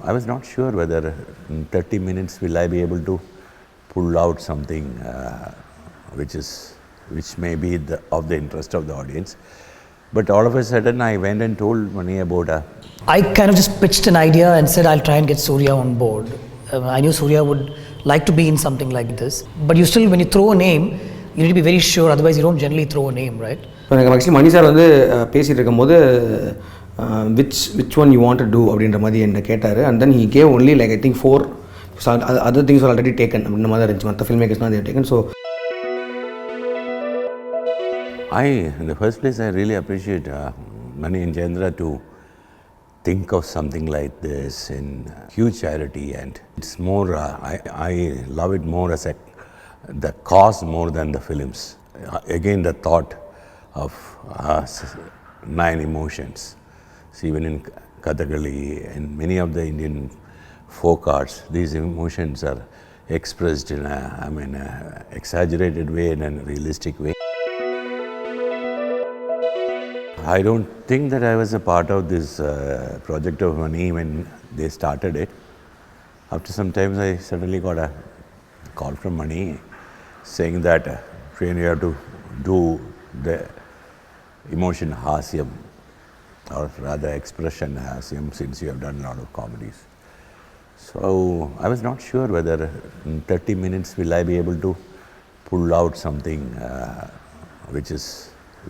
I was not sure whether in 30 minutes will I be able to pull out something which may be of the interest of the audience. But all of a sudden I went and told Mani about I kind of just pitched an idea and said I'll try and get Surya on board. I knew Surya would like to be in something like this. But you still, when you throw a name, you need to be very sure, otherwise you don't generally throw a name, right? எனக்கு actually Mani sir வந்து பேசிகிட்டு இருக்கும்போது which one you want to do அப்படின்ற மாதிரி என்ன கேட்டார். And then he gave only like I think 4 other things are already taken அப்படின்ற மாதிரி இருந்துச்சு. மற்ற film மேக்கர்ஸ்னால் they have taken. So in the first place, I really appreciate Mani and Jayendra to think of something like this in huge charity, and it's more, I love it more as the cause more than the films. Again, the thought of 9 emotions. See, even in Kathakali and many of the Indian folk arts, these emotions are expressed in a exaggerated way and a realistic way. I don't think that I was a part of this project of Mani when they started it. After some time, I suddenly got a call from Mani saying that you have to do the emotion hasyam, or rather expression hasyam, since you have done a lot of comedies. So I was not sure whether in 30 minutes will I be able to pull out something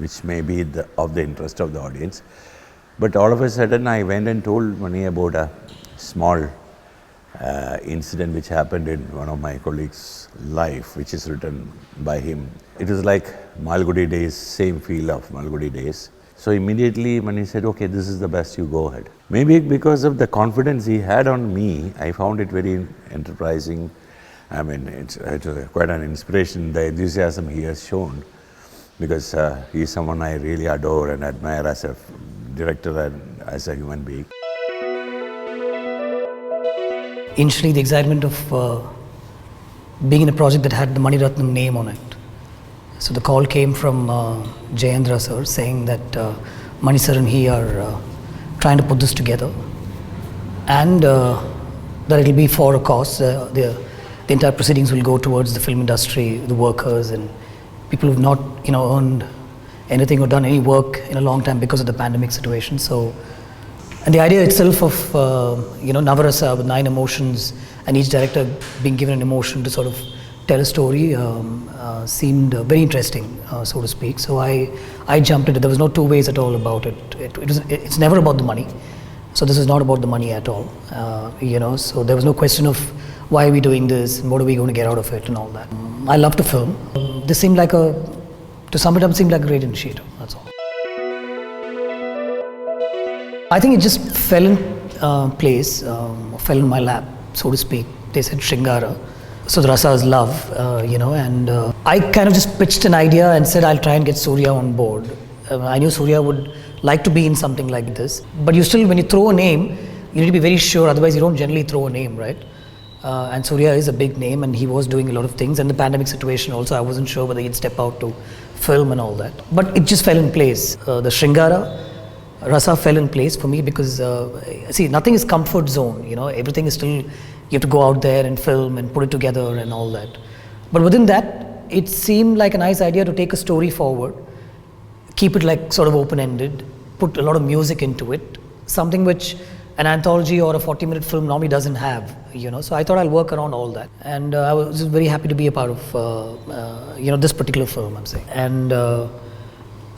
which may be of the interest of the audience. But all of a sudden I went and told Mani about a small incident which happened in one of my colleagues' life, which is written by him. It is like Malgudi days, same feel of Malgudi days. So immediately Mani said, okay, this is the best, you go ahead. Maybe because of the confidence he had on me, I found it very enterprising. I mean, it's quite an inspiration, the enthusiasm he has shown. Because he is someone I really adore and admire as a director and as a human being. Initially, the excitement of being in a project that had the Mani Ratnam name on it. So the call came from Jayendra sir saying that Mani sir and he are trying to put this together, and that it will be for a cause. The entire proceedings will go towards the film industry, the workers, and people who've not, earned anything or done any work in a long time because of the pandemic situation. So, and the idea itself of, Navarasa with 9 emotions and each director being given an emotion to sort of tell a story seemed very interesting, so to speak. So I jumped into it. There was no two ways at all about it. It's never about the money. So this is not about the money at all, so there was no question of why are we doing this and what are we going to get out of it and all that. I love to film. This seemed like to sum it up, seemed like a great initiative, that's all. I think it just fell in place, fell in my lap, so to speak. They said Shringara, so the rasa is love, and I kind of just pitched an idea and said I'll try and get Surya on board. I knew Surya would like to be in something like this. But you still, when you throw a name, you need to be very sure, otherwise you don't generally throw a name, right? And Surya is a big name and he was doing a lot of things, and the pandemic situation also, I wasn't sure whether he'd step out to film and all that. But it just fell in place. The Shringara, Rasa fell in place for me because, nothing is comfort zone, everything is still, you have to go out there and film and put it together and all that. But within that, it seemed like a nice idea to take a story forward, keep it like sort of open-ended, put a lot of music into it, something which an anthology or a 40-minute film normally doesn't have, So I thought I'll work around all that. And I was very happy to be a part of, this particular film, I'm saying. And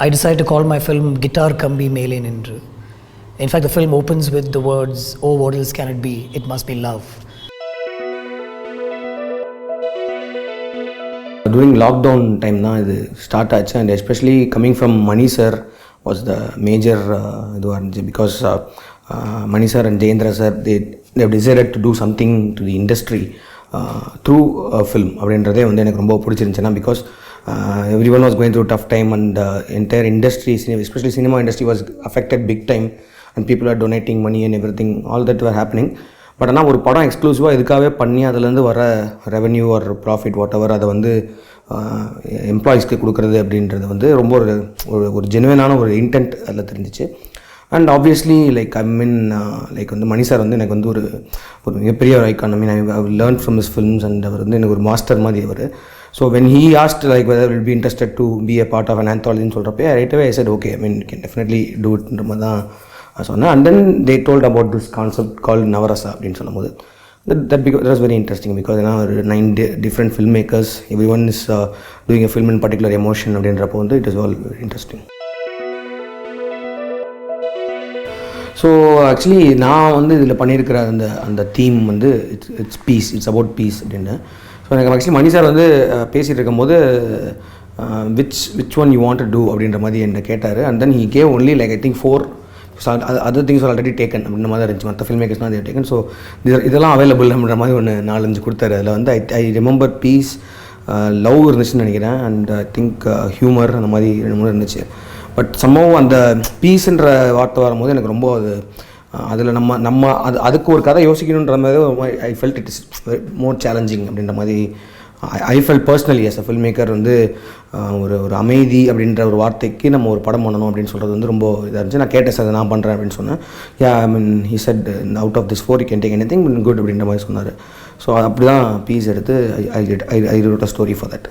I decided to call my film Guitar Kambi Mele Nindru. In fact, the film opens with the words, oh, what else can it be? It must be love. During lockdown time, இது start ஆச்சு. And especially coming from Mani sir was the major இதுவாக இருந்துச்சு. Because Mani sir and Jayendra sir, they have decided to do something to the industry through film. அப்படின்றதே வந்து எனக்கு ரொம்ப பிடிச்சிருந்துச்சுன்னா, because everyone was going through a tough time and entire industry, especially cinema industry, was affected big time, and people are donating money and everything, all that were happening. But ஆனால் ஒரு படம் எக்ஸ்க்ளூசிவாக இதுக்காகவே பண்ணி அதுலேருந்து வர ரெவென்யூ ஒரு profit what ever அதை வந்து எம்ப்ளாயீஸ்க்கு கொடுக்குறது அப்படின்றது வந்து ரொம்ப ஒரு ஜெனுவனான ஒரு இன்டென்ட் அதில் தெரிஞ்சிச்சு. And obviously like I mean like வந்து மணி சார் வந்து எனக்கு வந்து ஒரு மிகப்பெரிய ஒரு icon. I mean I learn from his films and அவர் வந்து எனக்கு ஒரு மாஸ்டர் மாதிரி அவர். So when he asked like whether will be interested to be a part of an ஆந்தாலஜின்னு சொல்கிறப்ப right away I said okay, I mean you can definitely do இட்ன்ற மாதிரி தான் சொன்னேன். And then they told about this concept call Navarasa அப்படின்னு சொல்லும்போது that was very interesting because you know 9 different filmmakers, everyone is doing a film in particular emotion அப்படின்றப்போ வந்து it is all very interesting. So actually நான் வந்து இதில் பண்ணியிருக்கிற அந்த theme வந்து it's peace, it's about peace அப்படின்னு. ஸோ எனக்கு ஆக்சுவலி மணி சார் வந்து பேசிகிட்டு இருக்கும்போது which one you want to do அப்படின்ற மாதிரி என்னை கேட்டார். And then he gave only like I think 4 other things already taken அப்படின்ற மாதிரி இருந்துச்சு. மற்ற ஃபில்ம் மேக்கர்ஸ்னால் அது டேக்கன். ஸோ இதெல்லாம் அவைலபிள் அப்படின்ற மாதிரி ஒன்று 4-5 கொடுத்தாரு. அதில் வந்து ஐ ரிமெம்பர் பீஸ், லவ் இருந்துச்சுன்னு நினைக்கிறேன், அண்ட் ஐ திங்க் ஹியூமர் அந்த மாதிரி 2-3 இருந்துச்சு. பட் சம்பவம் அந்த பீஸ்ன்ற வார்த்தை வரும்போது எனக்கு ரொம்ப அதில் நம்ம அதுக்கு ஒரு கதை யோசிக்கணுன்ற மாதிரி I felt it is more challenging அப்படின்ற மாதிரி I felt personally as a film maker. வந்து ஒரு அமைதி அப்படின்ற ஒரு வார்த்தைக்கு நம்ம ஒரு படம் பண்ணணும் அப்படின்னு சொல்கிறது வந்து ரொம்ப இதாக இருந்துச்சு. நான் கேட்டேன் சார் நான் பண்ணுறேன் அப்படின்னு சொன்னேன். Yeah I mean he said out of this 4 you can take anything good அப்படின்ற மாதிரி சொன்னார். ஸோ அப்படி தான் பீஸ் எடுத்து I wrote a story for that.